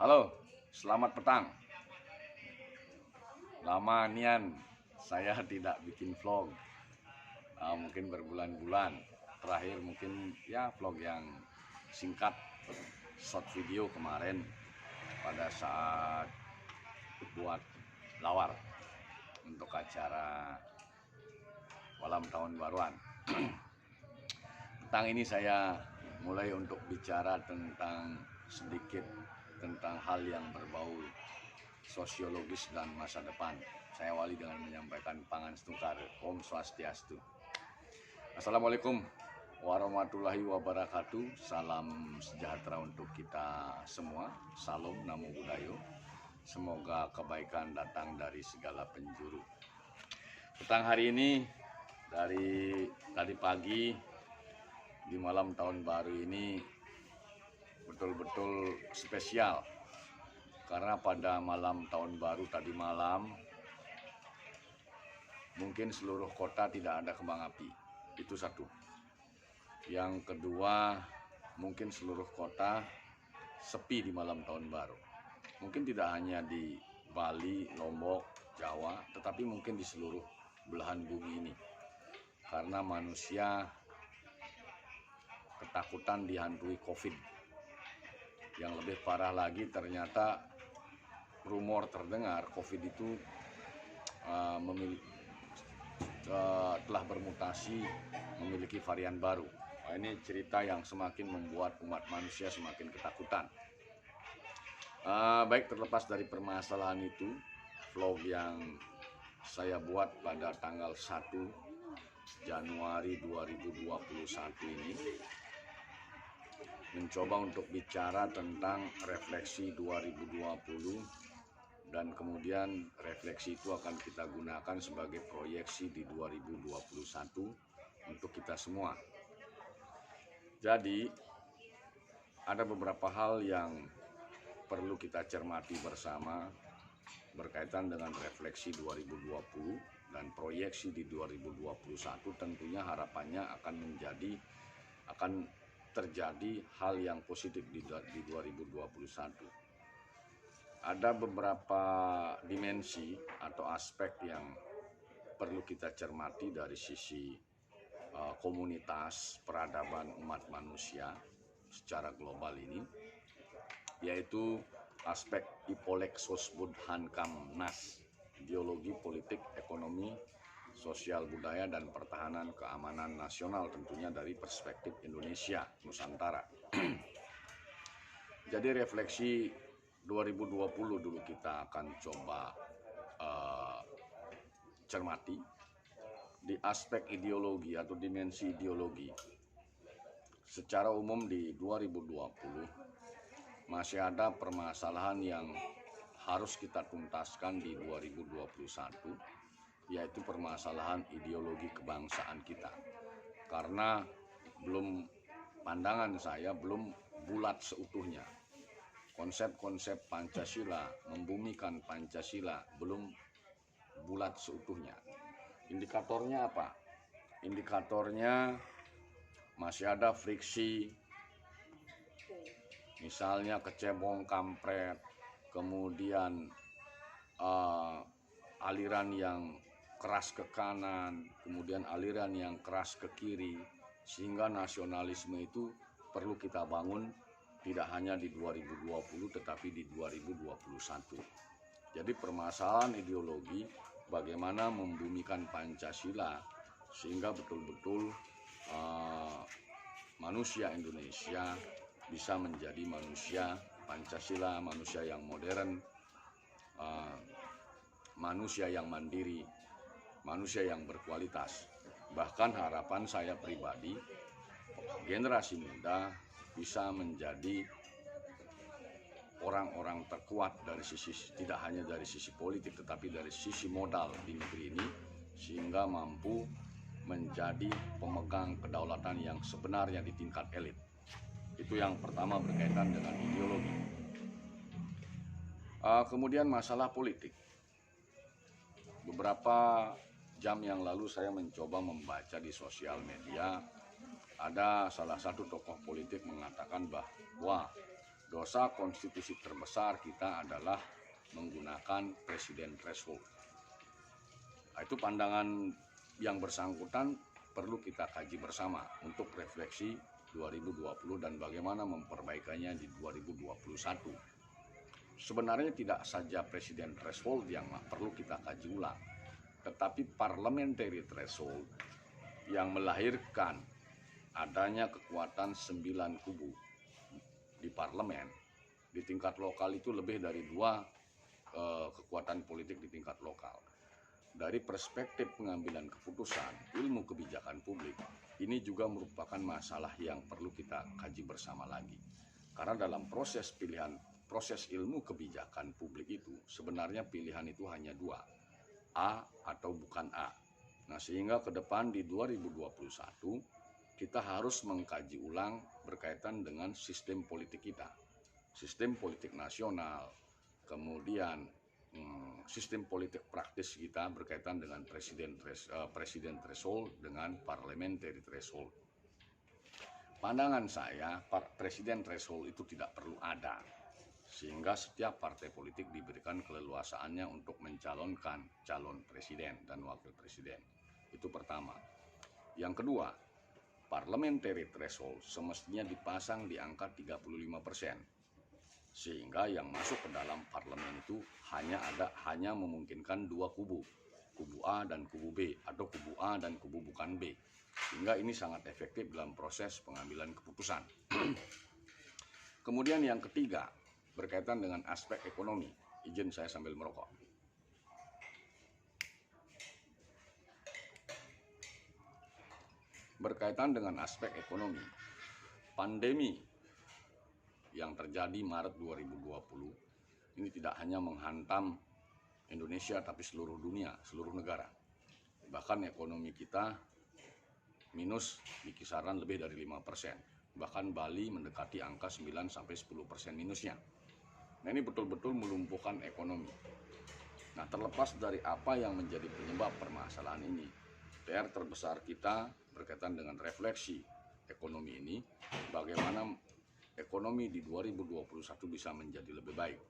Halo, selamat petang. Lama nian saya tidak bikin vlog, mungkin berbulan-bulan. Terakhir mungkin ya vlog yang singkat, short video kemarin pada saat buat lawar untuk acara malam tahun baruan. Petang ini saya mulai untuk bicara sedikit tentang hal yang berbau sosiologis dan masa depan. Saya awali dengan menyampaikan Pangan Stungkar, Om Swastiastu. Assalamualaikum warahmatullahi wabarakatuh. Salam sejahtera untuk kita semua. Salam Namo Buddhaya. Semoga kebaikan datang dari segala penjuru. Petang hari ini, dari tadi pagi di malam tahun baru ini betul-betul spesial, karena pada malam tahun baru tadi malam mungkin seluruh kota tidak ada kembang api. Itu satu. Yang kedua, mungkin seluruh kota sepi di malam tahun baru. Mungkin tidak hanya di Bali, Lombok, Jawa, tetapi mungkin di seluruh belahan bumi ini, karena manusia ketakutan dihantui COVID. Yang lebih parah lagi, ternyata rumor terdengar COVID itu telah bermutasi memiliki varian baru. Nah, ini cerita yang semakin membuat umat manusia semakin ketakutan. Baik, terlepas dari permasalahan itu, vlog yang saya buat pada tanggal 1 Januari 2021 ini mencoba untuk bicara tentang refleksi 2020, dan kemudian refleksi itu akan kita gunakan sebagai proyeksi di 2021 untuk kita semua. Jadi ada beberapa hal yang perlu kita cermati bersama berkaitan dengan refleksi 2020 dan proyeksi di 2021. Tentunya harapannya akan terjadi hal yang positif di 2021. Ada beberapa dimensi atau aspek yang perlu kita cermati dari sisi komunitas peradaban umat manusia secara global ini, yaitu aspek Ipolexos Budhankam Nas, ideologi politik, ekonomi, sosial, budaya, dan pertahanan keamanan nasional, tentunya dari perspektif Indonesia, Nusantara. Jadi refleksi 2020 dulu kita akan coba cermati di aspek ideologi atau dimensi ideologi. Secara umum di 2020 masih ada permasalahan yang harus kita tuntaskan di 2021, yaitu permasalahan ideologi kebangsaan kita. Karena pandangan saya belum bulat seutuhnya. Konsep-konsep Pancasila, membumikan Pancasila belum bulat seutuhnya. Indikatornya apa? Indikatornya masih ada friksi, misalnya kecebong kampret, kemudian aliran yang keras ke kanan, kemudian aliran yang keras ke kiri, sehingga nasionalisme itu perlu kita bangun tidak hanya di 2020 tetapi di 2021. Jadi permasalahan ideologi, bagaimana membumikan Pancasila sehingga betul-betul manusia Indonesia bisa menjadi manusia Pancasila, manusia yang modern, manusia yang mandiri, manusia yang berkualitas. Bahkan harapan saya pribadi, generasi muda bisa menjadi orang-orang terkuat dari sisi, tidak hanya dari sisi politik tetapi dari sisi modal di negeri ini, sehingga mampu menjadi pemegang kedaulatan yang sebenarnya di tingkat elit. Itu yang pertama berkaitan dengan ideologi. Kemudian masalah politik. Beberapa jam yang lalu saya mencoba membaca di sosial media, ada salah satu tokoh politik mengatakan bahwa dosa konstitusi terbesar kita adalah menggunakan presiden threshold. Itu pandangan yang bersangkutan perlu kita kaji bersama untuk refleksi 2020 dan bagaimana memperbaikannya di 2021. Sebenarnya tidak saja presiden threshold yang perlu kita kaji ulang, tetapi parliamentary threshold yang melahirkan adanya kekuatan 9 kubu di parlemen. Di tingkat lokal itu lebih dari 2 kekuatan politik di tingkat lokal. Dari perspektif pengambilan keputusan, ilmu kebijakan publik, ini juga merupakan masalah yang perlu kita kaji bersama lagi. Karena dalam proses ilmu kebijakan publik itu, sebenarnya pilihan itu hanya 2, A atau bukan A. Nah, sehingga ke depan di 2021, kita harus mengkaji ulang berkaitan dengan sistem politik kita. Sistem politik nasional, kemudian sistem politik praktis kita berkaitan dengan presiden threshold dengan parliamentary threshold. Pandangan saya, presiden threshold itu tidak perlu ada, sehingga setiap partai politik diberikan keleluasaannya untuk mencalonkan calon presiden dan wakil presiden. Itu pertama. Yang kedua, parliamentary threshold semestinya dipasang di angka 35%. Sehingga yang masuk ke dalam parlemen itu hanya memungkinkan 2 kubu A dan kubu B, atau kubu A dan kubu bukan B, sehingga ini sangat efektif dalam proses pengambilan keputusan. Kemudian yang ketiga berkaitan dengan aspek ekonomi. Izin saya sambil merokok. Berkaitan dengan aspek ekonomi, pandemi yang terjadi Maret 2020 ini tidak hanya menghantam Indonesia tapi seluruh dunia, seluruh negara. Bahkan ekonomi kita minus di kisaran lebih dari 5%. Bahkan Bali mendekati angka 9-10% minusnya. Nah, ini betul-betul melumpuhkan ekonomi. Nah, terlepas dari apa yang menjadi penyebab permasalahan ini, PR terbesar kita berkaitan dengan refleksi ekonomi ini, bagaimana ekonomi di 2021 bisa menjadi lebih baik.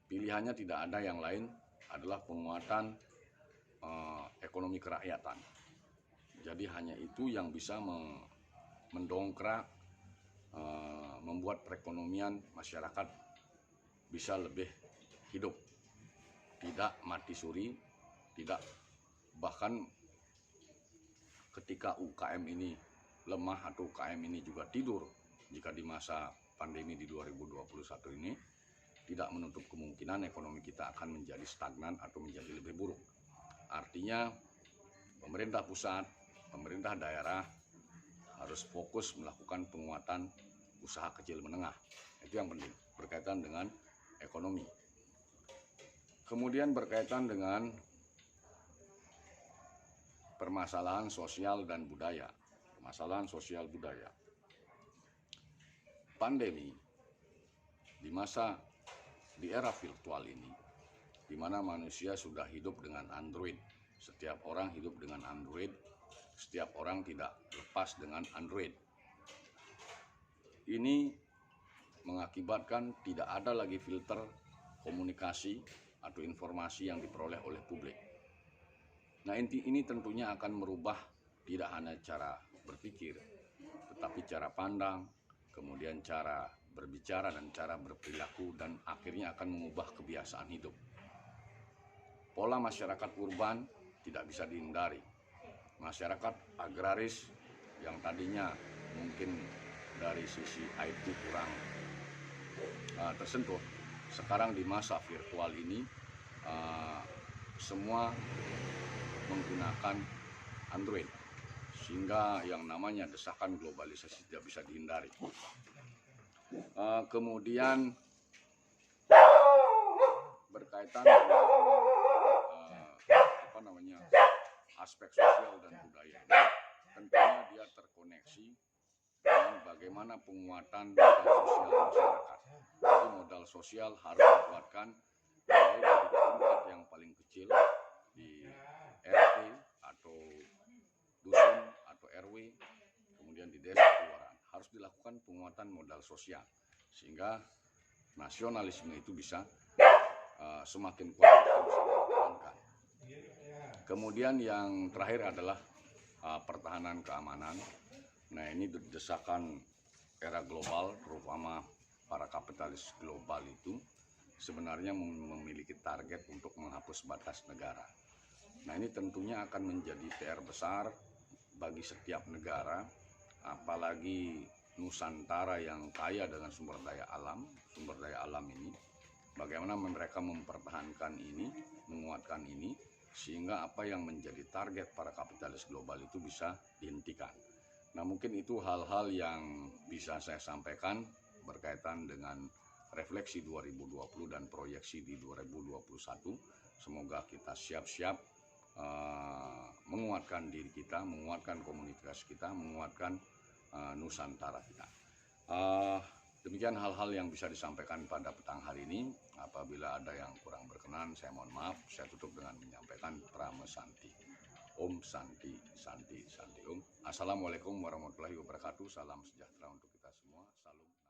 Pilihannya tidak ada yang lain, adalah penguatan ekonomi kerakyatan. Jadi hanya itu yang bisa mendongkrak, membuat perekonomian masyarakat bisa lebih hidup, tidak mati suri, tidak bahkan ketika UKM ini lemah atau UKM ini juga tidur. Jika di masa pandemi di 2021 ini, tidak menutup kemungkinan ekonomi kita akan menjadi stagnan atau menjadi lebih buruk. Artinya pemerintah pusat, pemerintah daerah harus fokus melakukan penguatan usaha kecil menengah. Itu yang penting berkaitan dengan ekonomi. Kemudian berkaitan dengan permasalahan sosial dan budaya. Permasalahan sosial budaya. Pandemi di era virtual ini, di mana manusia sudah hidup dengan Android, setiap orang hidup dengan Android, setiap orang tidak lepas dengan Android. Ini mengakibatkan tidak ada lagi filter komunikasi atau informasi yang diperoleh oleh publik. Nah, ini tentunya akan merubah tidak hanya cara berpikir, tetapi cara pandang, kemudian cara berbicara dan cara berperilaku, dan akhirnya akan mengubah kebiasaan hidup. Pola masyarakat urban tidak bisa dihindari. Masyarakat agraris yang tadinya mungkin dari sisi IT kurang tersentuh, sekarang di masa virtual ini semua menggunakan Android, sehingga yang namanya desakan globalisasi tidak bisa dihindari. Kemudian berkaitan dengan aspek sosial dan budaya, tentunya dia terkoneksi dengan bagaimana penguatan modal sosial masyarakat. Jadi modal sosial harus dikuatkan mulai dari tingkat yang paling kecil di RT atau dusun atau RW, kemudian di desa kelurahan, harus dilakukan penguatan modal sosial sehingga nasionalisme itu bisa semakin kuat bisa dipertahankan. Kemudian yang terakhir adalah pertahanan keamanan. Nah, ini desakan era global, terutama para kapitalis global itu sebenarnya memiliki target untuk menghapus batas negara. Nah, ini tentunya akan menjadi PR besar bagi setiap negara, apalagi Nusantara yang kaya dengan sumber daya alam ini. Bagaimana mereka mempertahankan ini, menguatkan ini, sehingga apa yang menjadi target para kapitalis global itu bisa dihentikan. Nah, mungkin itu hal-hal yang bisa saya sampaikan berkaitan dengan refleksi 2020 dan proyeksi di 2021. Semoga kita siap-siap menguatkan diri kita, menguatkan komunitas kita, menguatkan Nusantara kita. Demikian hal-hal yang bisa disampaikan pada petang hari ini. Apabila ada yang kurang berkenan, saya mohon maaf. Saya tutup dengan menyampaikan Prama Santi. Om Santi, Santi, Santi Om. Assalamualaikum warahmatullahi wabarakatuh. Salam sejahtera untuk kita semua. Salam.